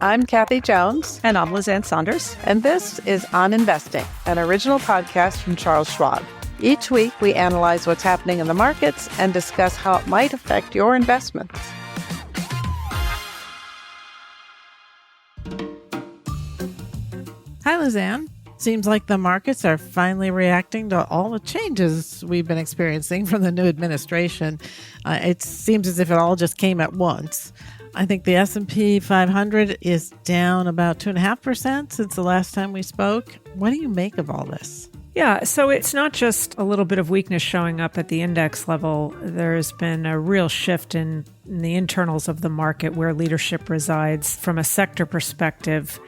I'm Kathy Jones. And I'm Lizanne Sonders. And this is On Investing, an original podcast from Charles Schwab. Each week, we analyze what's happening in the markets and discuss how it might affect your investments. Hi, Lizanne. Seems like the markets are finally reacting to all the changes we've been experiencing from the new administration. It seems as if it all just came at once. I think the S&P 500 is down about 2.5% since the last time we spoke. What do you make of all this? Yeah, so it's not just a little bit of weakness showing up at the index level. There's been a real shift in the internals of the market where leadership resides from a sector perspective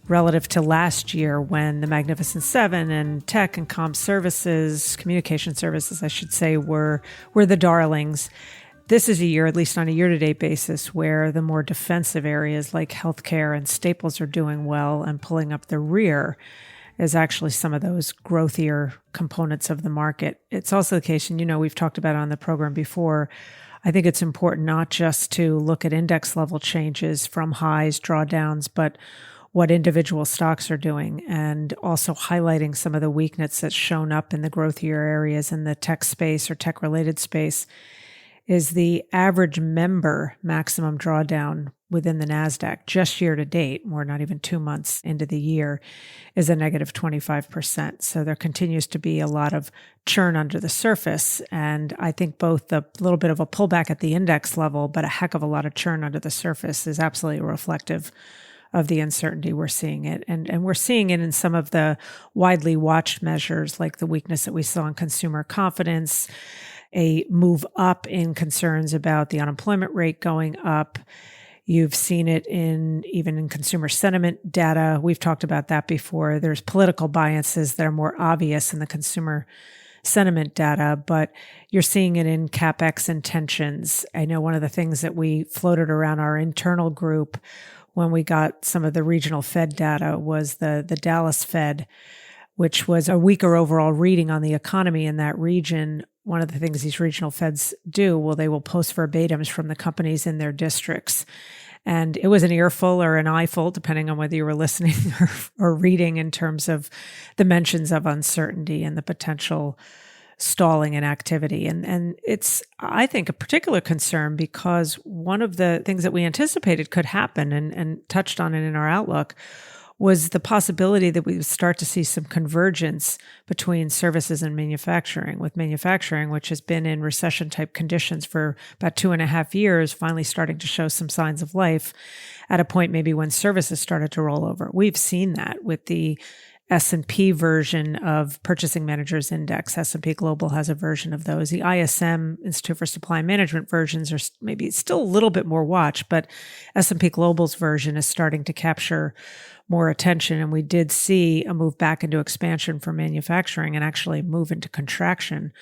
relative to last year when the Magnificent Seven and tech and comm services, communication services, I should say, were the darlings. This is a year, at least on a year-to-date basis, where the more defensive areas like healthcare and staples are doing well, and pulling up the rear is actually some of those growthier components of the market. It's also the case, and we've talked about it on the program before, I think it's important not just to look at index level changes from highs, drawdowns, but what individual stocks are doing, and also highlighting some of the weakness that's shown up in the growthier areas in the tech space or tech-related space. Is the average member maximum drawdown within the NASDAQ just year to date, we're not even 2 months into the year, is a negative 25%. So there continues to be a lot of churn under the surface. And I think both the little bit of a pullback at the index level, but a heck of a lot of churn under the surface is absolutely reflective of the uncertainty we're seeing it. And we're seeing it in some of the widely watched measures, like the weakness that we saw in consumer confidence, a move up in concerns about the unemployment rate going up. You've seen it even in consumer sentiment data. We've talked about that before. There's political biases that are more obvious in the consumer sentiment data, but you're seeing it in CapEx intentions. I know one of the things that we floated around our internal group when we got some of the regional Fed data was the Dallas Fed, which was a weaker overall reading on the economy in that region. One of the things these regional Feds do, they will post verbatims from the companies in their districts. And it was an earful or an eyeful, depending on whether you were listening or reading, in terms of the mentions of uncertainty and the potential stalling in activity. And it's, I think, a particular concern because one of the things that we anticipated could happen and touched on it in our outlook was the possibility that we would start to see some convergence between services and manufacturing, with manufacturing, which has been in recession-type conditions for about 2.5 years, finally starting to show some signs of life at a point maybe when services started to roll over. We've seen that with the S&P version of Purchasing Managers Index. S&P Global has a version of those. The ISM, Institute for Supply Management versions, are maybe still a little bit more watched, but S&P Global's version is starting to capture more attention. And we did see a move back into expansion for manufacturing and actually move into contraction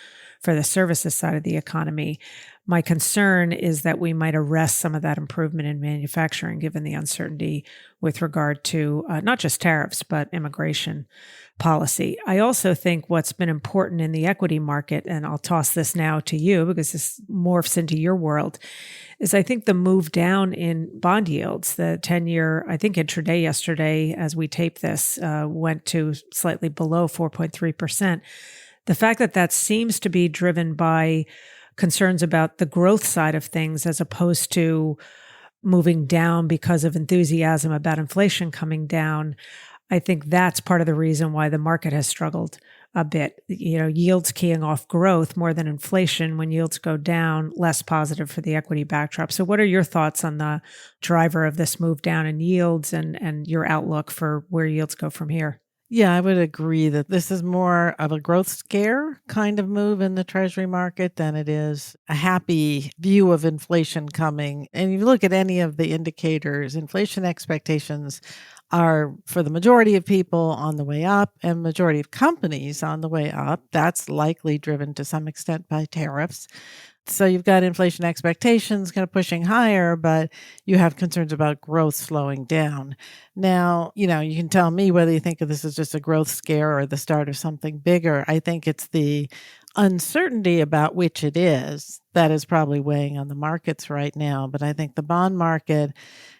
for the services side of the economy. My concern is that we might arrest some of that improvement in manufacturing, given the uncertainty with regard to not just tariffs, but immigration policy. I also think what's been important in the equity market, and I'll toss this now to you because this morphs into your world, is I think the move down in bond yields, the 10-year, I think intraday yesterday, as we tape this, went to slightly below 4.3%. The fact that that seems to be driven by concerns about the growth side of things as opposed to moving down because of enthusiasm about inflation coming down, I think that's part of the reason why the market has struggled a bit. Yields keying off growth more than inflation. When yields go down, less positive for the equity backdrop. So what are your thoughts on the driver of this move down in yields and your outlook for where yields go from here? Yeah, I would agree that this is more of a growth scare kind of move in the Treasury market than it is a happy view of inflation coming. And if you look at any of the indicators, inflation expectations are, for the majority of people, on the way up, and majority of companies on the way up. That's likely driven to some extent by tariffs. So you've got inflation expectations kind of pushing higher, but you have concerns about growth slowing down. Now, you can tell me whether you think of this as just a growth scare or the start of something bigger. I think it's the uncertainty about which it is that is probably weighing on the markets right now. But I think the bond market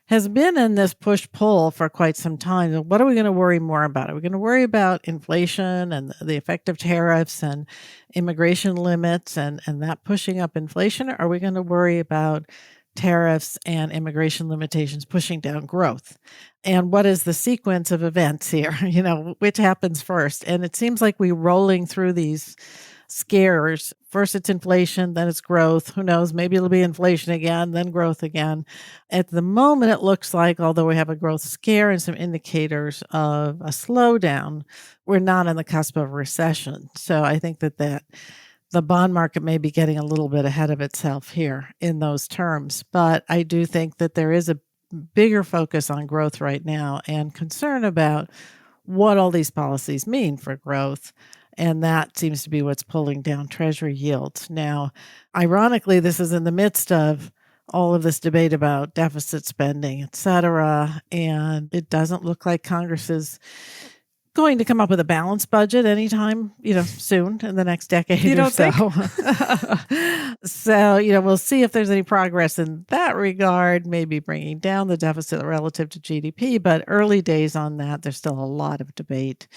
has been in this push-pull for quite some time. What are we going to worry more about? Are we going to worry about inflation and the effect of tariffs and immigration limits and that pushing up inflation? Or are we going to worry about tariffs and immigration limitations pushing down growth? And what is the sequence of events here? Which happens first? And it seems like we're rolling through these scares. First it's inflation, then it's growth. Who knows? Maybe it'll be inflation again, then growth again. At the moment, it looks like, although we have a growth scare and some indicators of a slowdown, we're not on the cusp of recession. So I think that the bond market may be getting a little bit ahead of itself here in those terms. But I do think that there is a bigger focus on growth right now and concern about what all these policies mean for growth. And that seems to be what's pulling down Treasury yields. Now, ironically, this is in the midst of all of this debate about deficit spending, et cetera. And it doesn't look like Congress is going to come up with a balanced budget anytime, soon in the next decade or so. So, we'll see if there's any progress in that regard, maybe bringing down the deficit relative to GDP. But early days on that, there's still a lot of debate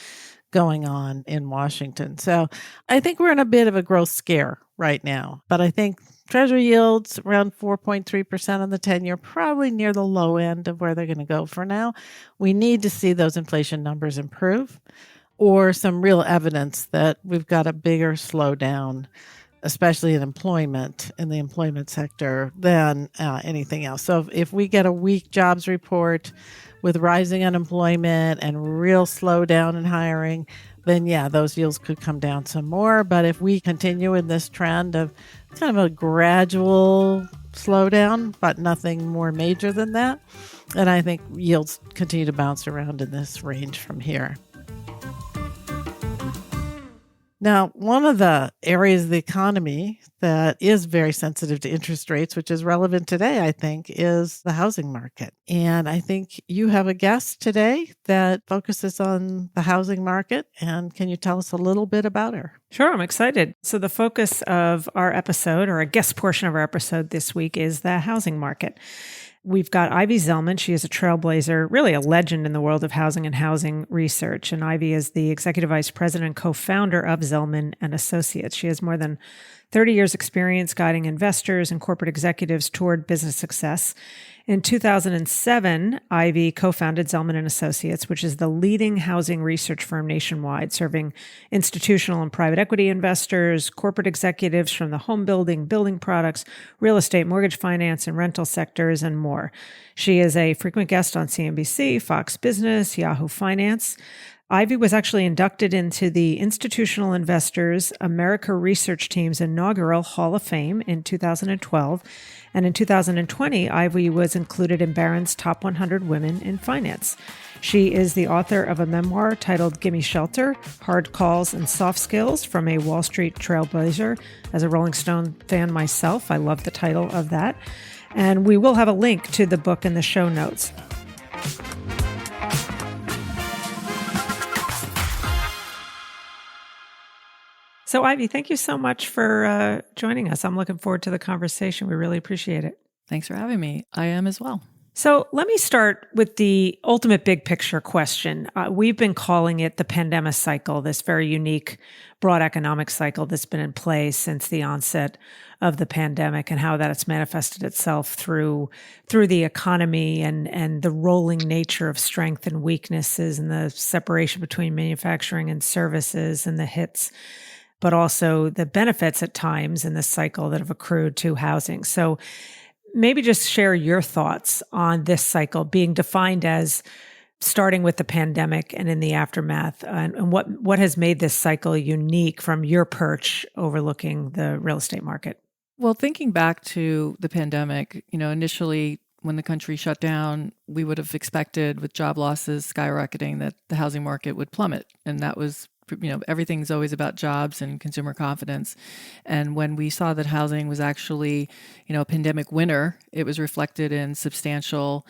going on in Washington. So I think we're in a bit of a growth scare right now. But I think Treasury yields around 4.3% on the 10-year, probably near the low end of where they're going to go for now. We need to see those inflation numbers improve or some real evidence that we've got a bigger slowdown, especially in employment, in the employment sector, than anything else. So if we get a weak jobs report with rising unemployment and real slowdown in hiring, then those yields could come down some more. But if we continue in this trend of kind of a gradual slowdown, but nothing more major than that, then I think yields continue to bounce around in this range from here. Now, one of the areas of the economy that is very sensitive to interest rates, which is relevant today, I think, is the housing market. And I think you have a guest today that focuses on the housing market. And can you tell us a little bit about her? Sure, I'm excited. So the focus of our episode, or a guest portion of our episode this week, is the housing market. We've got Ivy Zelman. She is a trailblazer, really a legend in the world of housing and housing research. And Ivy is the executive vice president and co-founder of Zelman and Associates. She has more than 30 years experience guiding investors and corporate executives toward business success. In 2007, Ivy co-founded Zelman and Associates, which is the leading housing research firm nationwide, serving institutional and private equity investors, corporate executives from the home building, building products, real estate, mortgage finance, and rental sectors, and more. She is a frequent guest on CNBC, Fox Business, Yahoo Finance. Ivy was actually inducted into the Institutional Investors America Research Team's inaugural Hall of Fame in 2012. And in 2020, Ivy was included in Barron's Top 100 Women in Finance. She is the author of a memoir titled Gimme Shelter, Hard Calls and Soft Skills from a Wall Street Trailblazer. As a Rolling Stone fan myself, I love the title of that. And we will have a link to the book in the show notes. So, Ivy, thank you so much for joining us. I'm looking forward to the conversation. We really appreciate it. Thanks for having me. I am as well. So let me start with the ultimate big picture question. We've been calling it the pandemic cycle, this very unique, broad economic cycle that's been in place since the onset of the pandemic, and how that it's manifested itself through the economy and the rolling nature of strength and weaknesses and the separation between manufacturing and services and the hits, but also the benefits at times in this cycle that have accrued to housing. So maybe just share your thoughts on this cycle being defined as starting with the pandemic and in the aftermath, and what has made this cycle unique from your perch overlooking the real estate market. Well, thinking back to the pandemic, initially when the country shut down, we would have expected with job losses skyrocketing that the housing market would plummet. And that was everything's always about jobs and consumer confidence. And when we saw that housing was actually, a pandemic winner, it was reflected in substantial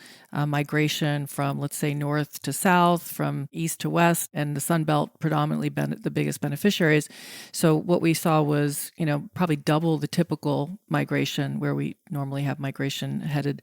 migration from, let's say, north to south, from east to west, and the Sun Belt predominantly been the biggest beneficiaries. So what we saw was, probably double the typical migration where we normally have migration headed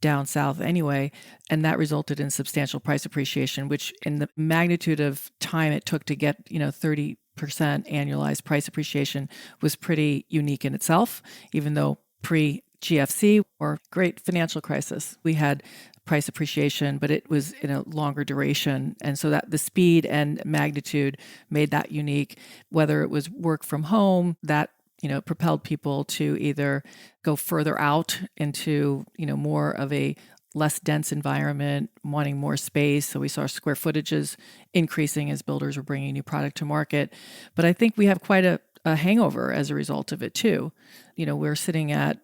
down south anyway. And that resulted in substantial price appreciation, which in the magnitude of time it took to get, 30% annualized price appreciation was pretty unique in itself, even though pre-GFC or great financial crisis, we had price appreciation, but it was in a longer duration. And so that the speed and magnitude made that unique. Whether it was work from home, that propelled people to either go further out into, more of a less dense environment, wanting more space. So we saw square footages increasing as builders were bringing new product to market. But I think we have quite a hangover as a result of it too. We're sitting at,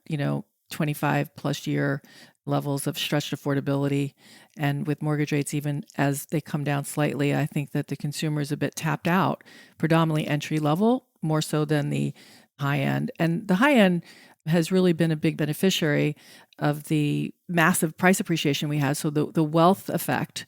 25 plus year levels of stretched affordability. And with mortgage rates, even as they come down slightly, I think that the consumer is a bit tapped out, predominantly entry level, more so than the high end. And the high end has really been a big beneficiary of the massive price appreciation we had. So the wealth effect,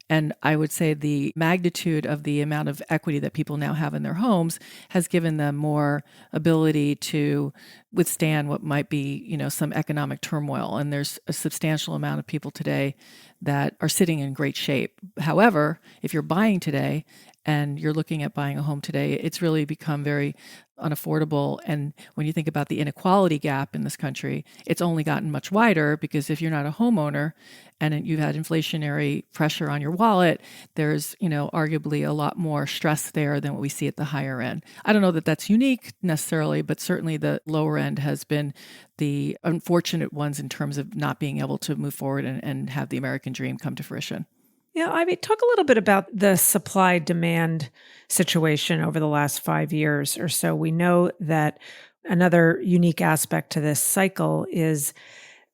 and I would say the magnitude of the amount of equity that people now have in their homes has given them more ability to withstand what might be, some economic turmoil. And there's a substantial amount of people today that are sitting in great shape. However, if you're buying today and you're looking at buying a home today, it's really become very unaffordable. And when you think about the inequality gap in this country, it's only gotten much wider because if you're not a homeowner and you've had inflationary pressure on your wallet, there's, arguably a lot more stress there than what we see at the higher end. I don't know that that's unique necessarily, but certainly the lower end has been the unfortunate ones in terms of not being able to move forward and have the American dream come to fruition. Yeah, talk a little bit about the supply-demand situation over the last 5 years or so. We know that another unique aspect to this cycle is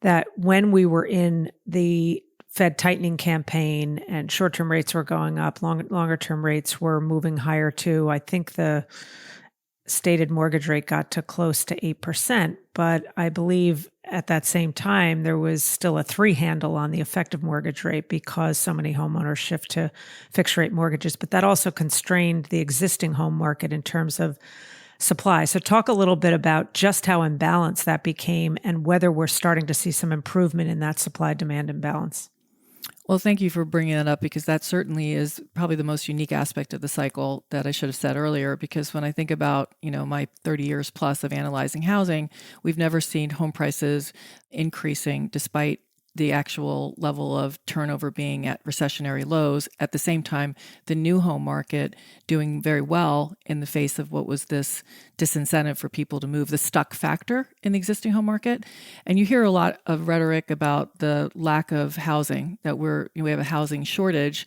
that when we were in the Fed tightening campaign and short-term rates were going up, longer-term rates were moving higher too. I think the stated mortgage rate got to close to 8%, but I believe at that same time, there was still a 3 handle on the effective mortgage rate because so many homeowners shift to fixed rate mortgages, but that also constrained the existing home market in terms of supply. So talk a little bit about just how imbalanced that became and whether we're starting to see some improvement in that supply-demand imbalance. Well, thank you for bringing that up because that certainly is probably the most unique aspect of the cycle that I should have said earlier. Because when I think about, my 30 years plus of analyzing housing, we've never seen home prices increasing despite the actual level of turnover being at recessionary lows. At the same time, the new home market doing very well in the face of what was this disincentive for people to move, the stuck factor in the existing home market. And you hear a lot of rhetoric about the lack of housing, that we have a housing shortage.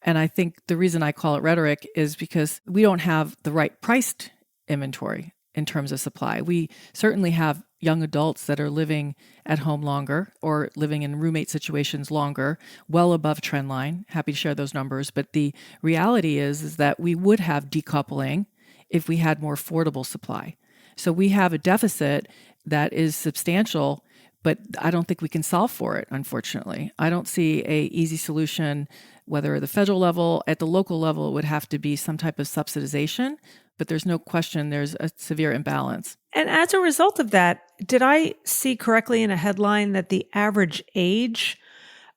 And I think the reason I call it rhetoric is because we don't have the right priced inventory in terms of supply. We certainly have young adults that are living at home longer or living in roommate situations longer, well above trend line. Happy to share those numbers. But the reality is that we would have decoupling if we had more affordable supply. So we have a deficit that is substantial, but I don't think we can solve for it, unfortunately. I don't see an easy solution, whether at the federal level, at the local level, it would have to be some type of subsidization, but there's no question there's a severe imbalance. And as a result of that, did I see correctly in a headline that the average age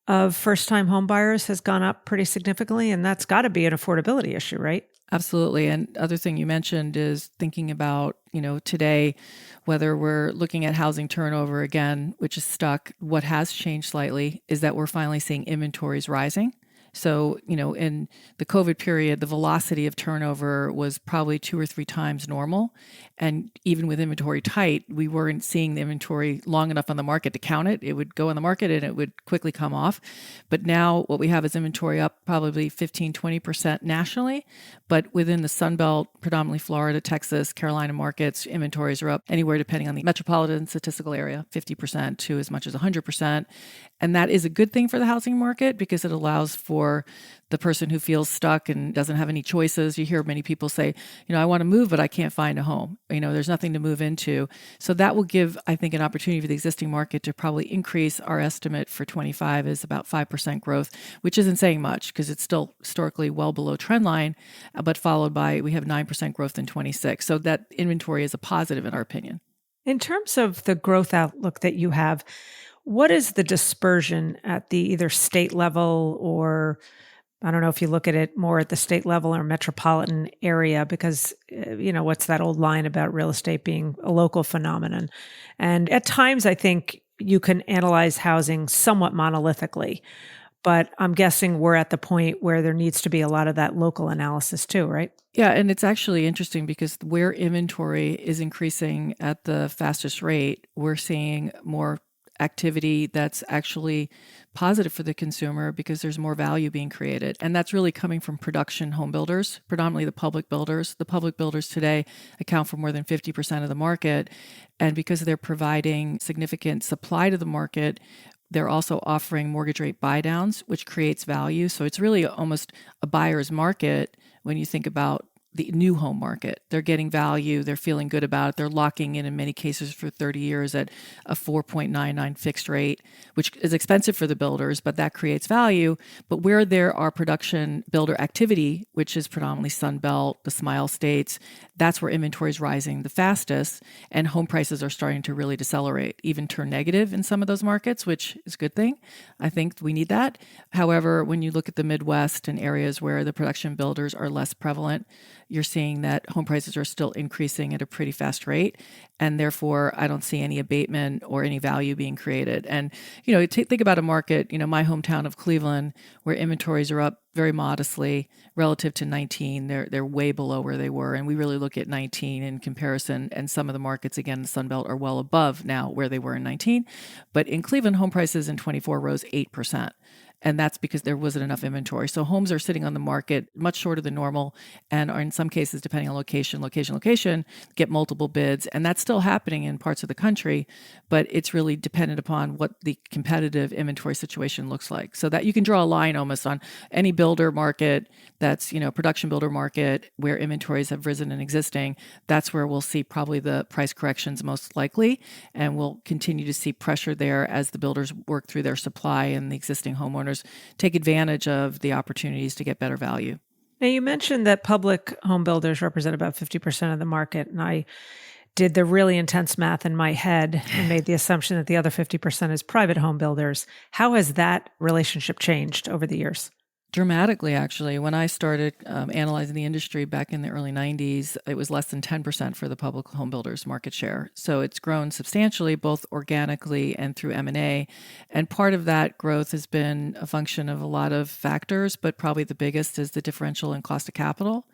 of first-time homebuyers has gone up pretty significantly? And that's got to be an affordability issue, right? Absolutely. And other thing you mentioned is thinking about, today, whether we're looking at housing turnover again, which is stuck, what has changed slightly is that we're finally seeing inventories rising. So, in the COVID period, the velocity of turnover was probably 2 or 3 times normal. And even with inventory tight, we weren't seeing the inventory long enough on the market to count it. It would go on the market and it would quickly come off. But now what we have is inventory up probably 15, 20% nationally. But within the Sun Belt, predominantly Florida, Texas, Carolina markets, inventories are up anywhere, depending on the metropolitan statistical area, 50% to as much as 100%. And that is a good thing for the housing market because it allows for for the person who feels stuck and doesn't have any choices. You hear many people say, I want to move, but I can't find a home. There's nothing to move into. So that will give, I think, an opportunity for the existing market to probably increase. Our estimate for 25 is about 5% growth, which isn't saying much because it's still historically well below trend line, but followed by, we have 9% growth in 26. So that inventory is a positive in our opinion. In terms of the growth outlook that you have, what is the dispersion at the either state level or I don't know if you look at it more at the state level or metropolitan area, because, what's that old line about real estate being a local phenomenon? And at times, I think you can analyze housing somewhat monolithically, but I'm guessing we're at the point where there needs to be a lot of that local analysis too, right? Yeah, and it's actually interesting because where inventory is increasing at the fastest rate, we're seeing more activity that's actually positive for the consumer because there's more value being created. And that's really coming from production home builders, predominantly the public builders. The public builders today account for more than 50% of the market. And because they're providing significant supply to the market, they're also offering mortgage rate buy downs, which creates value. So it's really almost a buyer's market when you think about the new home market. They're getting value. They're feeling good about it. They're locking in many cases for 30 years at a 4.99 fixed rate, which is expensive for the builders, but that creates value. But where there are production builder activity, which is predominantly Sun Belt, the Smile States, that's where inventory is rising the fastest, and home prices are starting to really decelerate, even turn negative in some of those markets, which is a good thing. I think we need that. However, when you look at the Midwest and areas where the production builders are less prevalent, you're seeing that home prices are still increasing at a pretty fast rate. And therefore, I don't see any abatement or any value being created. And, think about a market, my hometown of Cleveland, where inventories are up very modestly relative to 19. They're way below where they were. And we really look at 19 in comparison. And some of the markets, again, the Sun Belt are well above now where they were in 19. But in Cleveland, home prices in 24 rose 8%. And that's because there wasn't enough inventory. So homes are sitting on the market much shorter than normal and are in some cases, depending on location, get multiple bids. And that's still happening in parts of the country, but it's really dependent upon what the competitive inventory situation looks like. So that you can draw a line almost on any builder market that's, production builder market where inventories have risen and existing. That's where we'll see probably the price corrections most likely. And we'll continue to see pressure there as the builders work through their supply and the existing homeowners take advantage of the opportunities to get better value. Now, you mentioned that public home builders represent about 50% of the market, and I did the really intense math in my head and made the assumption that the other 50% is private home builders. How has that relationship changed over the years? Dramatically, actually. When I started analyzing the industry back in the early 90s, it was less than 10% for the public home builders market share. So it's grown substantially, both organically and through M&A. And part of that growth has been a function of a lot of factors, but probably the biggest is the differential in cost of capital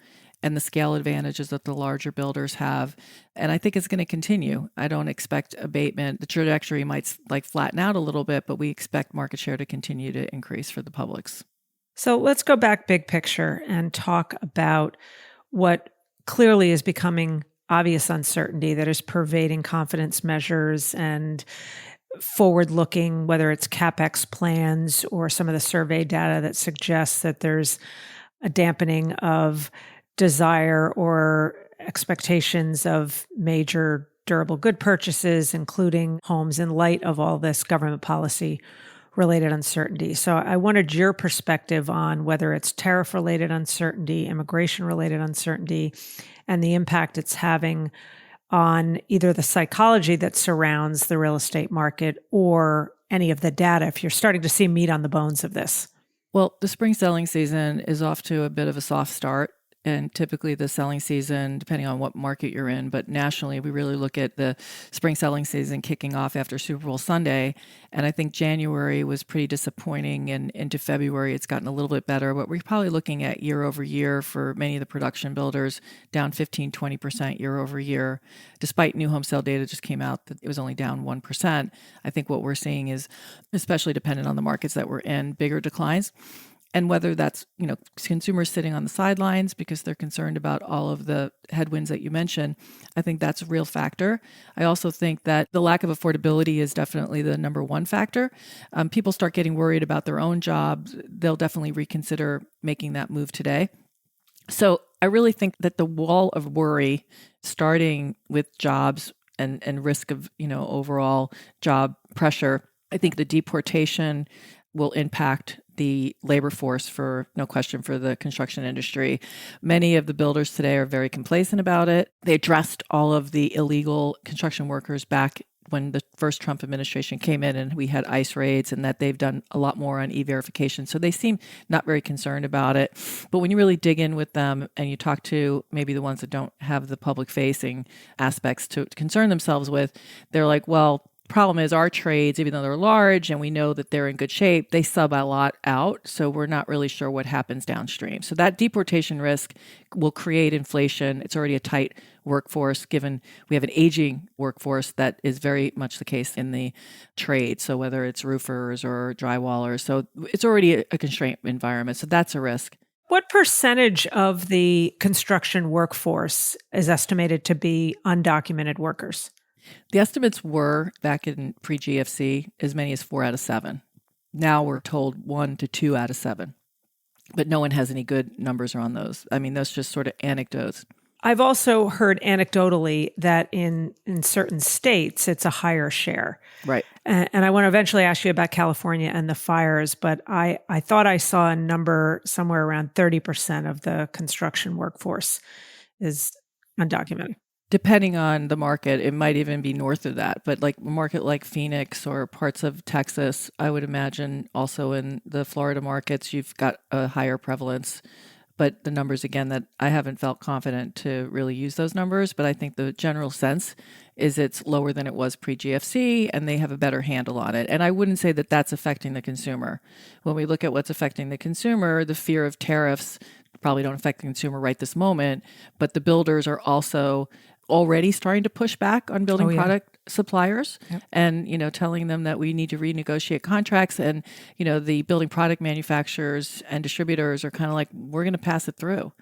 and the scale advantages that the larger builders have. And I think it's going to continue. I don't expect abatement. The trajectory might flatten out a little bit, but we expect market share to continue to increase for the publics. So let's go back big picture and talk about what clearly is becoming obvious uncertainty that is pervading confidence measures and forward-looking, whether it's CapEx plans or some of the survey data that suggests that there's a dampening of desire or expectations of major durable good purchases, including homes, in light of all this government policy related uncertainty. So I wanted your perspective on whether it's tariff related uncertainty, immigration related uncertainty, and the impact it's having on either the psychology that surrounds the real estate market or any of the data, if you're starting to see meat on the bones of this. Well, the spring selling season is off to a bit of a soft start. And typically the selling season, depending on what market you're in, but nationally, we really look at the spring selling season kicking off after Super Bowl Sunday. And I think January was pretty disappointing, and into February, it's gotten a little bit better. But we're probably looking at year over year for many of the production builders down 15-20% year over year. Despite new home sale data just came out that it was only down 1%. I think what we're seeing is, especially dependent on the markets that we're in, bigger declines. And whether that's, consumers sitting on the sidelines because they're concerned about all of the headwinds that you mentioned, I think that's a real factor. I also think that the lack of affordability is definitely the number one factor. People start getting worried about their own jobs, they'll definitely reconsider making that move today. So I really think that the wall of worry, starting with jobs and risk of, overall job pressure, I think the deportation will impact the labor force for no question for the construction industry. Many of the builders today are very complacent about it. They addressed all of the illegal construction workers back when the first Trump administration came in and we had ICE raids, and that they've done a lot more on e-verification. So they seem not very concerned about it. But when you really dig in with them and you talk to maybe the ones that don't have the public facing aspects to concern themselves with, they're like, well, problem is our trades, even though they're large and we know that they're in good shape, they sub a lot out. So we're not really sure what happens downstream. So that deportation risk will create inflation. It's already a tight workforce, given we have an aging workforce. That is very much the case in the trade. So whether it's roofers or drywallers, so it's already a constraint environment. So that's a risk. What percentage of the construction workforce is estimated to be undocumented workers? The estimates were, back in pre-GFC, as many as 4 out of 7. Now we're told 1 to 2 out of 7. But no one has any good numbers around those. I mean, that's just sort of anecdotes. I've also heard anecdotally that in certain states, it's a higher share. Right. And I want to eventually ask you about California and the fires, but I thought I saw a number somewhere around 30% of the construction workforce is undocumented. Depending on the market, it might even be north of that. But like a market like Phoenix or parts of Texas, I would imagine also in the Florida markets, you've got a higher prevalence. But the numbers, again, that I haven't felt confident to really use those numbers. But I think the general sense is it's lower than it was pre-GFC, and they have a better handle on it. And I wouldn't say that that's affecting the consumer. When we look at what's affecting the consumer, the fear of tariffs probably don't affect the consumer right this moment. But the builders are also already starting to push back on building product suppliers. Yep. And, telling them that we need to renegotiate contracts. And, the building product manufacturers and distributors are kind of like, we're going to pass it through.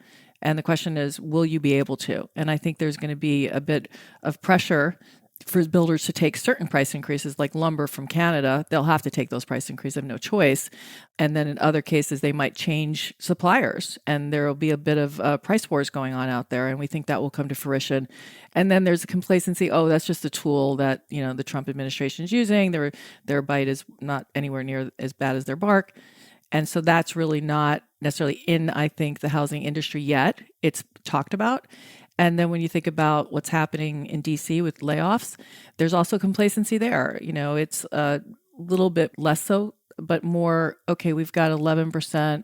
And the question is, will you be able to? And I think there's going to be a bit of pressure for builders to take certain price increases, like lumber from Canada. They'll have to take those price increases, have no choice. And then in other cases, they might change suppliers, and there will be a bit of price wars going on out there. And we think that will come to fruition. And then there's a complacency. Oh, that's just a tool that, the Trump administration is using. Their bite is not anywhere near as bad as their bark. And so that's really not necessarily in, I think, the housing industry yet. It's talked about. And then when you think about what's happening in DC with layoffs, there's also complacency there. It's a little bit less so, but more, okay, we've got 11%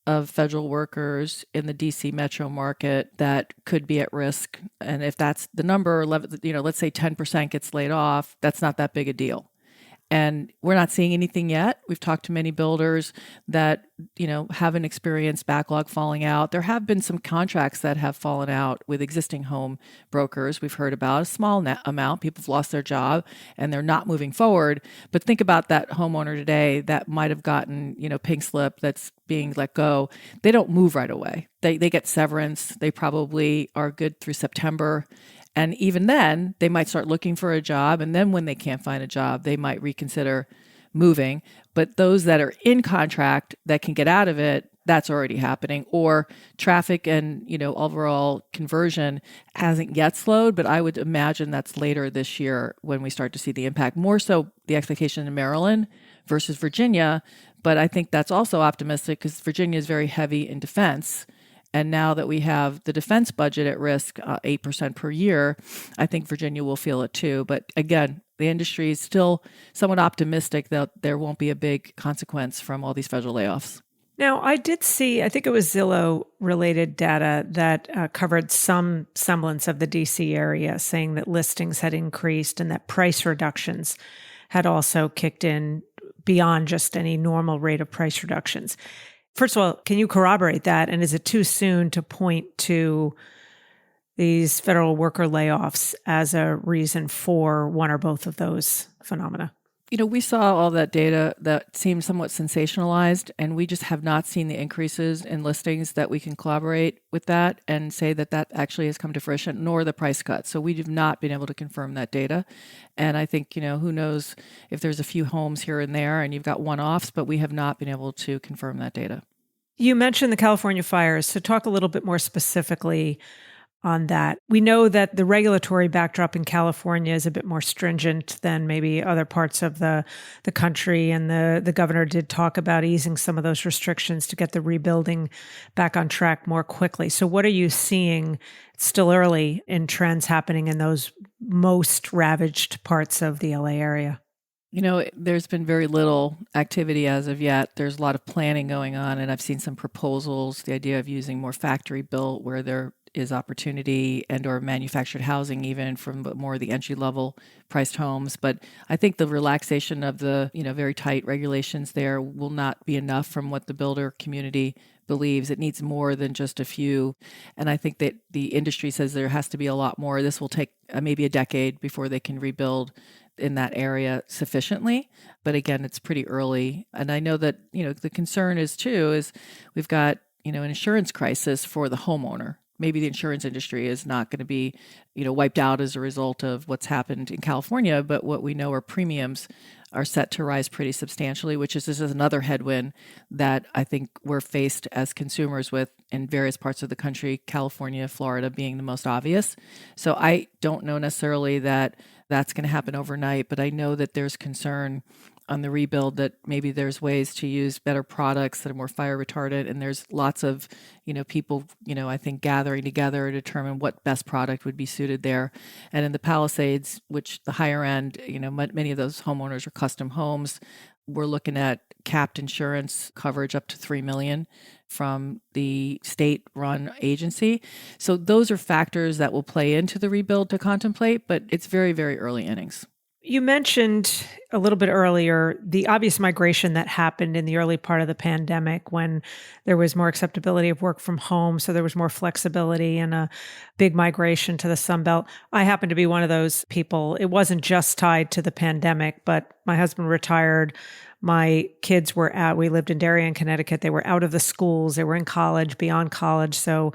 of federal workers in the DC metro market that could be at risk. And if that's the number, let's say 10% gets laid off, that's not that big a deal. And we're not seeing anything yet. We've talked to many builders that, haven't experienced backlog falling out. There have been some contracts that have fallen out with existing home brokers. We've heard about a small amount. People have lost their job and they're not moving forward. But think about that homeowner today that might have gotten, pink slip that's being let go. They don't move right away. They get severance. They probably are good through September. And even then, they might start looking for a job. And then when they can't find a job, they might reconsider moving. But those that are in contract that can get out of it, that's already happening. Or traffic and, overall conversion hasn't yet slowed, but I would imagine that's later this year when we start to see the impact. More so the expectation in Maryland versus Virginia. But I think that's also optimistic because Virginia is very heavy in defense. And now that we have the defense budget at risk, 8% per year, I think Virginia will feel it too. But again, the industry is still somewhat optimistic that there won't be a big consequence from all these federal layoffs. Now, I did see, I think it was Zillow-related data that covered some semblance of the DC area, saying that listings had increased and that price reductions had also kicked in beyond just any normal rate of price reductions. First of all, can you corroborate that? And is it too soon to point to these federal worker layoffs as a reason for one or both of those phenomena? We saw all that data that seemed somewhat sensationalized, and we just have not seen the increases in listings that we can collaborate with that and say that that actually has come to fruition, nor the price cut. So we have not been able to confirm that data. And I think, who knows if there's a few homes here and there and you've got one-offs, but we have not been able to confirm that data. You mentioned the California fires, so talk a little bit more specifically on that. We know that the regulatory backdrop in California is a bit more stringent than maybe other parts of the country, and the governor did talk about easing some of those restrictions to get the rebuilding back on track more quickly. So what are you seeing, still early, in trends happening in those most ravaged parts of the LA area? There's been very little activity as of yet. There's a lot of planning going on, and I've seen some proposals, the idea of using more factory built where there is opportunity, and or manufactured housing even from more of the entry level priced homes. But I think the relaxation of the very tight regulations there will not be enough from what the builder community believes. It needs more than just a few. And I think that the industry says there has to be a lot more. This will take maybe a decade before they can rebuild in that area sufficiently. But again, it's pretty early. And I know that, the concern is we've got, an insurance crisis for the homeowner. Maybe the insurance industry is not going to be, wiped out as a result of what's happened in California. But what we know are premiums are set to rise pretty substantially, this is another headwind that I think we're faced as consumers with in various parts of the country, California, Florida being the most obvious. So I don't know necessarily that that's going to happen overnight, but I know that there's concern on the rebuild that maybe there's ways to use better products that are more fire retardant. And there's lots of, people, I think gathering together to determine what best product would be suited there. And in the Palisades, which the higher end, many of those homeowners are custom homes. We're looking at capped insurance coverage up to $3 million from the state-run agency. So those are factors that will play into the rebuild to contemplate, but it's very, very early innings. You mentioned a little bit earlier the obvious migration that happened in the early part of the pandemic when there was more acceptability of work from home. So there was more flexibility and a big migration to the Sun Belt. I happen to be one of those people. It wasn't just tied to the pandemic, but my husband retired. My kids were we lived in Darien, Connecticut. They were out of the schools. They were in college, beyond college. So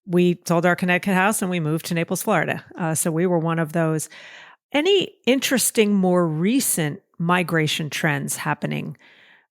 we sold our Connecticut house and we moved to Naples, Florida. So we were one of those. Any interesting, more recent migration trends happening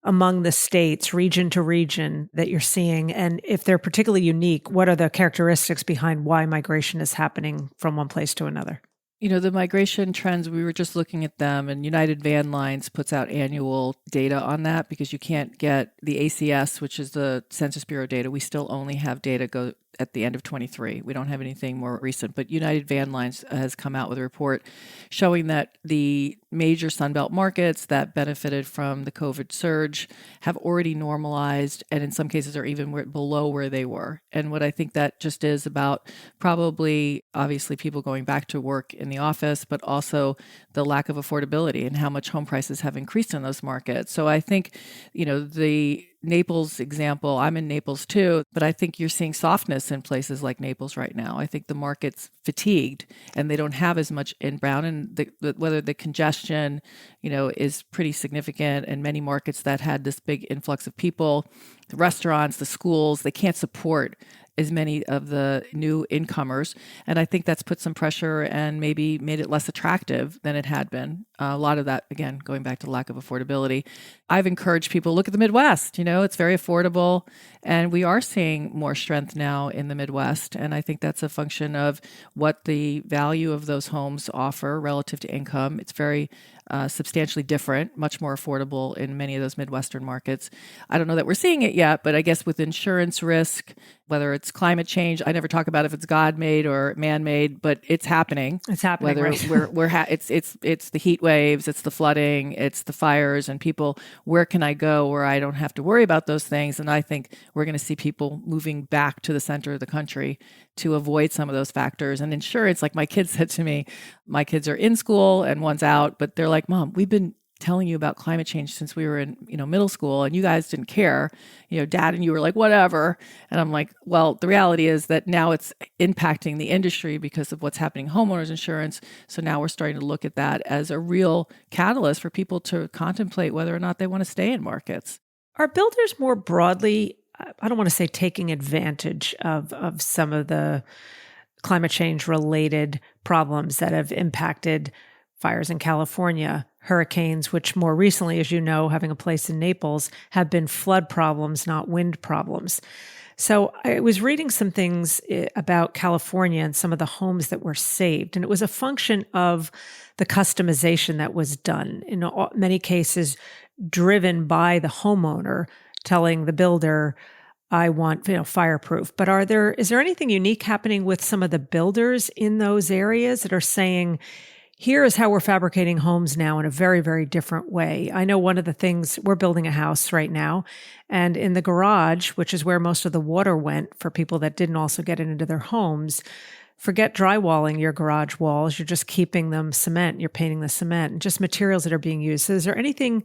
among the states, region to region, that you're seeing? And if they're particularly unique, what are the characteristics behind why migration is happening from one place to another? The migration trends, we were just looking at them, and United Van Lines puts out annual data on that because you can't get the ACS, which is the Census Bureau data. We still only have data go at the end of 23. We don't have anything more recent, but United Van Lines has come out with a report showing that the major Sunbelt markets that benefited from the COVID surge have already normalized, and in some cases are even below where they were. And what I think that just is about probably, obviously, people going back to work in the office, but also the lack of affordability and how much home prices have increased in those markets. So I think, the Naples example, I'm in Naples too, but I think you're seeing softness in places like Naples right now. I think the market's fatigued and they don't have as much inbound, and whether the congestion, is pretty significant in many markets that had this big influx of people, the restaurants, the schools, they can't support as many of the new incomers. And I think that's put some pressure and maybe made it less attractive than it had been. A lot of that, again, going back to lack of affordability. I've encouraged people, look at the Midwest, it's very affordable. And we are seeing more strength now in the Midwest. And I think that's a function of what the value of those homes offer relative to income. It's very substantially different, much more affordable in many of those Midwestern markets. I don't know that we're seeing it yet, but I guess with insurance risk, whether it's climate change, I never talk about if it's God-made or man-made, but it's happening. It's happening. Whether right? it's the heat waves, it's the flooding, it's the fires, and people, where can I go where I don't have to worry about those things? And I think we're going to see people moving back to the center of the country to avoid some of those factors. And insurance, like my kids said to me, my kids are in school and one's out, but they're like, Mom, we've been telling you about climate change since we were in, middle school, and you guys didn't care. Dad and you were like, whatever. And I'm like, well, the reality is that now it's impacting the industry because of what's happening in homeowners insurance. So now we're starting to look at that as a real catalyst for people to contemplate whether or not they want to stay in markets. Are builders more broadly, I don't want to say taking advantage of some of the climate change related problems that have impacted fires in California, hurricanes, which more recently, as you know, having a place in Naples, have been flood problems, not wind problems. So I was reading some things about California and some of the homes that were saved, and it was a function of the customization that was done, in many cases driven by the homeowner telling the builder, I want, fireproof. But is there anything unique happening with some of the builders in those areas that are saying, here is how we're fabricating homes now in a very, very different way? I know one of the things, we're building a house right now, and in the garage, which is where most of the water went for people that didn't also get it into their homes, forget drywalling your garage walls. You're just keeping them cement. You're painting the cement and just materials that are being used. So is there anything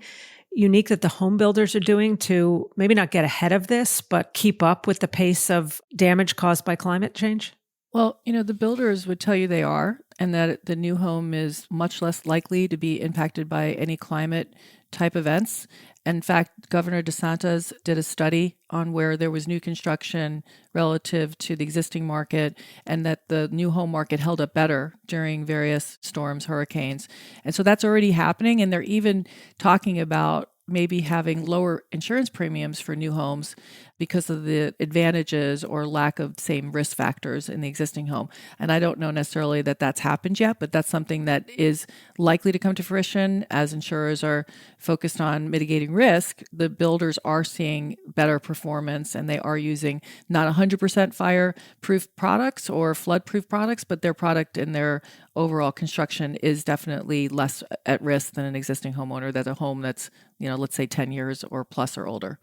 unique that the home builders are doing to maybe not get ahead of this, but keep up with the pace of damage caused by climate change? Well, the builders would tell you they are, and that the new home is much less likely to be impacted by any climate type events. In fact, Governor DeSantis did a study on where there was new construction relative to the existing market, and that the new home market held up better during various storms, hurricanes. And so that's already happening. And they're even talking about maybe having lower insurance premiums for new homes because of the advantages or lack of same risk factors in the existing home. And I don't know necessarily that that's happened yet, but that's something that is likely to come to fruition as insurers are focused on mitigating risk. The builders are seeing better performance, and they are using not 100% fire-proof products or flood-proof products, but their product and their overall construction is definitely less at risk than an existing homeowner that's a home that's, let's say 10 years or plus or older.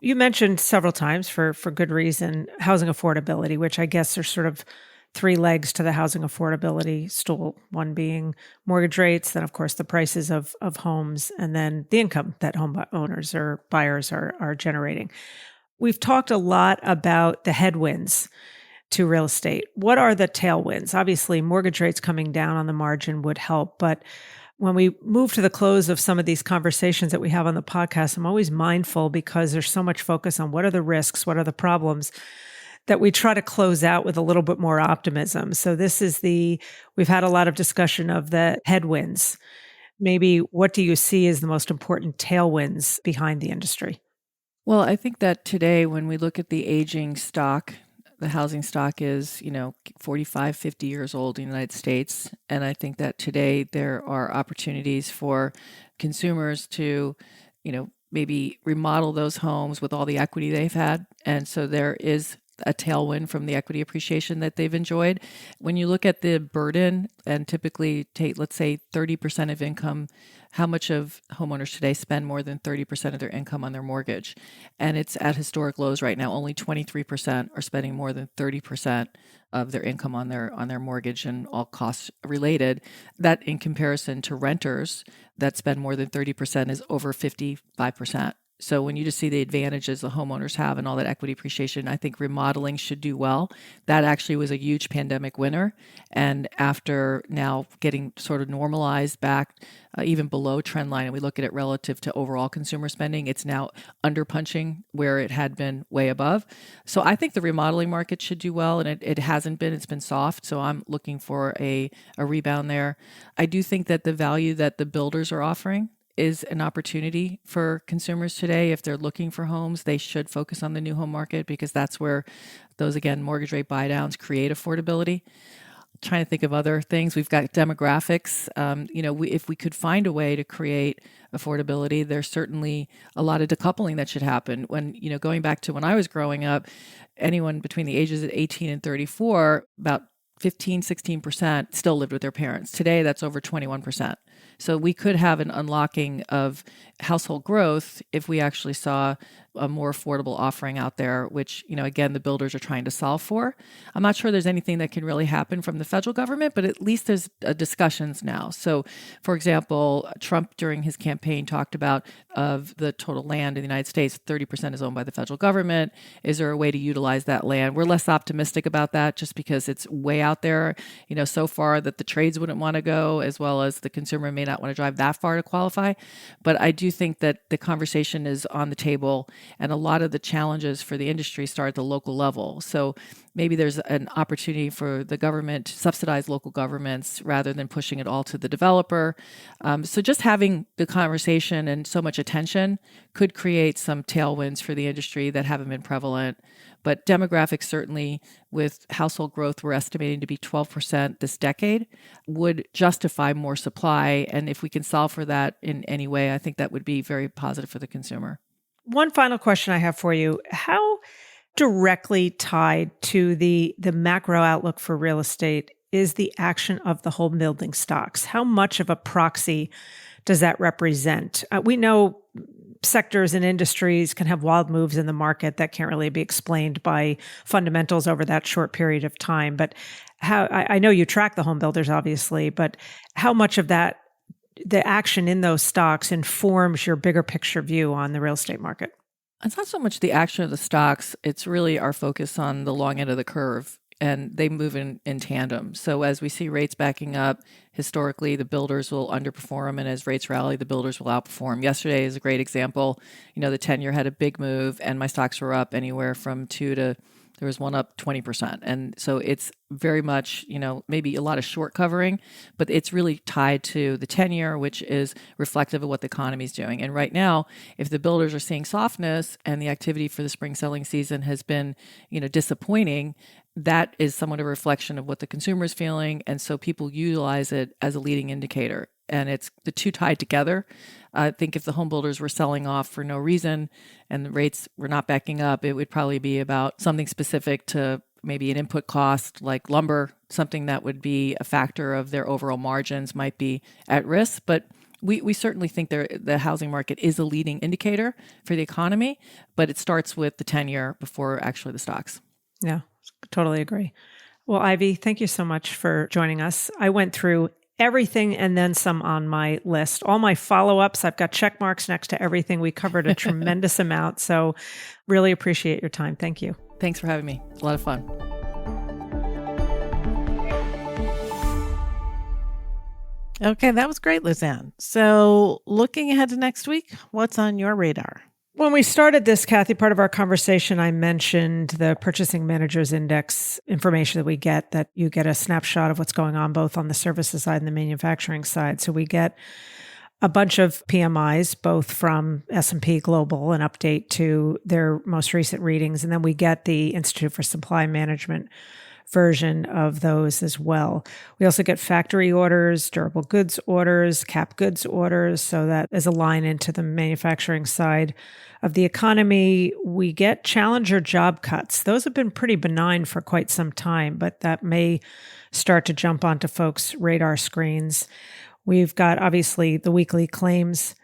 You mentioned several times, for good reason, housing affordability, which I guess are sort of three legs to the housing affordability stool, one being mortgage rates, then of course the prices of homes, and then the income that home owners or buyers are generating. We've talked a lot about the headwinds to real estate. What are the tailwinds? Obviously, mortgage rates coming down on the margin would help, but when we move to the close of some of these conversations that we have on the podcast, I'm always mindful, because there's so much focus on what are the risks, what are the problems, that we try to close out with a little bit more optimism. So we've had a lot of discussion of the headwinds. Maybe what do you see as the most important tailwinds behind the industry? Well, I think that today, when we look at the aging stock, the housing stock is, 45, 50 years old in the United States. And I think that today there are opportunities for consumers to, maybe remodel those homes with all the equity they've had. And so there is a tailwind from the equity appreciation that they've enjoyed. When you look at the burden and typically take, let's say, 30% of income, how much of homeowners today spend more than 30% of their income on their mortgage? And it's at historic lows right now. Only 23% are spending more than 30% of their income on their mortgage and all costs related. That, in comparison to renters that spend more than 30%, is over 55%. So when you just see the advantages the homeowners have and all that equity appreciation, I think remodeling should do well. That actually was a huge pandemic winner. And after now getting sort of normalized back even below trend line, and we look at it relative to overall consumer spending, it's now underpunching where it had been way above. So I think the remodeling market should do well, and it hasn't been. It's been soft. So I'm looking for a rebound there. I do think that the value that the builders are offering is an opportunity for consumers today. If they're looking for homes, they should focus on the new home market, because that's where those, again, mortgage rate buy-downs create affordability. Trying to think of other things. We've got demographics. If we could find a way to create affordability, there's certainly a lot of decoupling that should happen. When, going back to when I was growing up, anyone between the ages of 18 and 34, about 15, 16% still lived with their parents. Today, that's over 21%. So we could have an unlocking of household growth if we actually saw a more affordable offering out there, which, again, the builders are trying to solve for. I'm not sure there's anything that can really happen from the federal government, but at least there's discussions now. So, for example, Trump during his campaign talked about of the total land in the United States, 30% is owned by the federal government. Is there a way to utilize that land? We're less optimistic about that just because it's way out there, so far that the trades wouldn't want to go, as well as the consumer may not want to drive that far to qualify. But I do think that the conversation is on the table, and a lot of the challenges for the industry start at the local level. So maybe there's an opportunity for the government to subsidize local governments rather than pushing it all to the developer. So just having the conversation and so much attention could create some tailwinds for the industry that haven't been prevalent. But demographics, certainly with household growth, we're estimating to be 12% this decade, would justify more supply. And if we can solve for that in any way, I think that would be very positive for the consumer. One final question I have for you. How directly tied to the macro outlook for real estate is the action of the home building stocks? How much of a proxy does that represent? We know sectors and industries can have wild moves in the market that can't really be explained by fundamentals over that short period of time. But I know you track the home builders, obviously, but how much of that, the action in those stocks, informs your bigger picture view on the real estate market? It's not so much the action of the stocks. It's really our focus on the long end of the curve, and they move in tandem. So as we see rates backing up, historically, the builders will underperform, and as rates rally, the builders will outperform. Yesterday is a great example. The 10-year had a big move, and my stocks were up anywhere from 2 to, there was one up 20%. And so it's very much, maybe a lot of short covering, but it's really tied to the 10-year, which is reflective of what the economy is doing. And right now, if the builders are seeing softness and the activity for the spring selling season has been, disappointing, that is somewhat a reflection of what the consumer is feeling. And so people utilize it as a leading indicator. And it's the two tied together. I think if the home builders were selling off for no reason and the rates were not backing up, it would probably be about something specific to maybe an input cost like lumber, something that would be a factor of their overall margins might be at risk. But we certainly think the housing market is a leading indicator for the economy, but it starts with the 10-year before actually the stocks. Yeah, totally agree. Well, Ivy, thank you so much for joining us. I went through everything and then some on my list. All my follow-ups, I've got check marks next to everything. We covered a tremendous amount. So really appreciate your time. Thank you. Thanks for having me. A lot of fun. Okay, that was great, Lizanne. So looking ahead to next week, what's on your radar? When we started this, Kathy, part of our conversation, I mentioned the Purchasing Managers Index information that we get, that you get a snapshot of what's going on both on the services side and the manufacturing side. So we get a bunch of PMIs, both from S&P Global, an update to their most recent readings, and then we get the Institute for Supply Management version of those as well. We also get factory orders, durable goods orders, cap goods orders, so that is a line into the manufacturing side of the economy. We get challenger job cuts. Those have been pretty benign for quite some time, but that may start to jump onto folks' radar screens. We've got, obviously, the weekly claims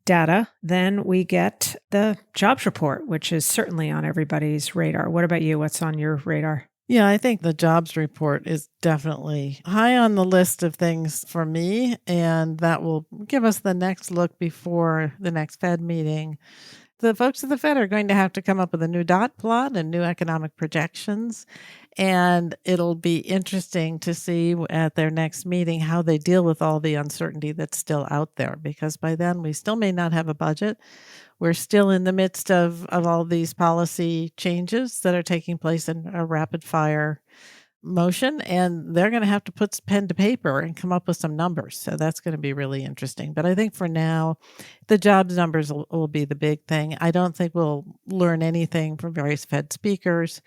data. Then we get the jobs report, which is certainly on everybody's radar. What about you? What's on your radar? Yeah, I think the jobs report is definitely high on the list of things for me, and that will give us the next look before the next Fed meeting. The folks at the Fed are going to have to come up with a new dot plot and new economic projections, and it'll be interesting to see at their next meeting how they deal with all the uncertainty that's still out there, because by then we still may not have a budget. We're still in the midst of all these policy changes that are taking place in a rapid fire motion, and they're going to have to put pen to paper and come up with some numbers. So that's going to be really interesting. But I think for now, the jobs numbers will be the big thing. I don't think we'll learn anything from various Fed speakers.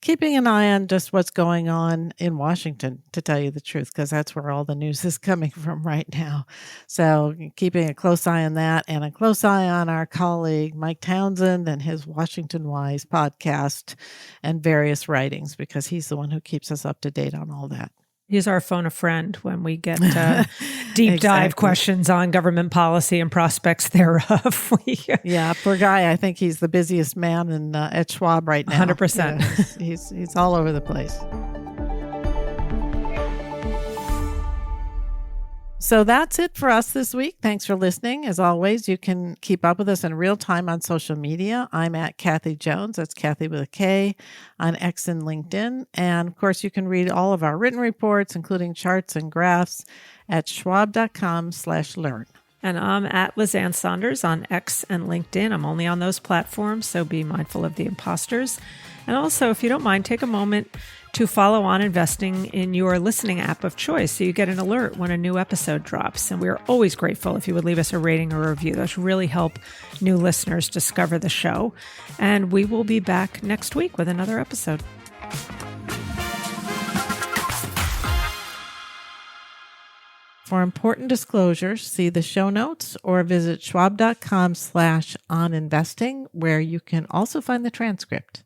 Keeping an eye on just what's going on in Washington, to tell you the truth, because that's where all the news is coming from right now. So keeping a close eye on that, and a close eye on our colleague Mike Townsend and his Washington Wise podcast and various writings, because he's the one who keeps us up to date on all that. He's our phone a friend when we get deep dive questions on government policy and prospects thereof. Yeah, poor guy. I think he's the busiest man at Schwab right now. 100%. He's all over the place. So that's it for us this week. Thanks for listening. As always, you can keep up with us in real time on social media. I'm at Kathy Jones. That's Kathy with a K on X and LinkedIn. And of course, you can read all of our written reports, including charts and graphs, at schwab.com/learn. And I'm at Lizanne Sonders on X and LinkedIn. I'm only on those platforms, so be mindful of the imposters. And also, if you don't mind, take a moment to follow On Investing in your listening app of choice so you get an alert when a new episode drops. And we're always grateful if you would leave us a rating or a review. Those really help new listeners discover the show. And we will be back next week with another episode. For important disclosures, see the show notes or visit schwab.com/oninvesting, where you can also find the transcript.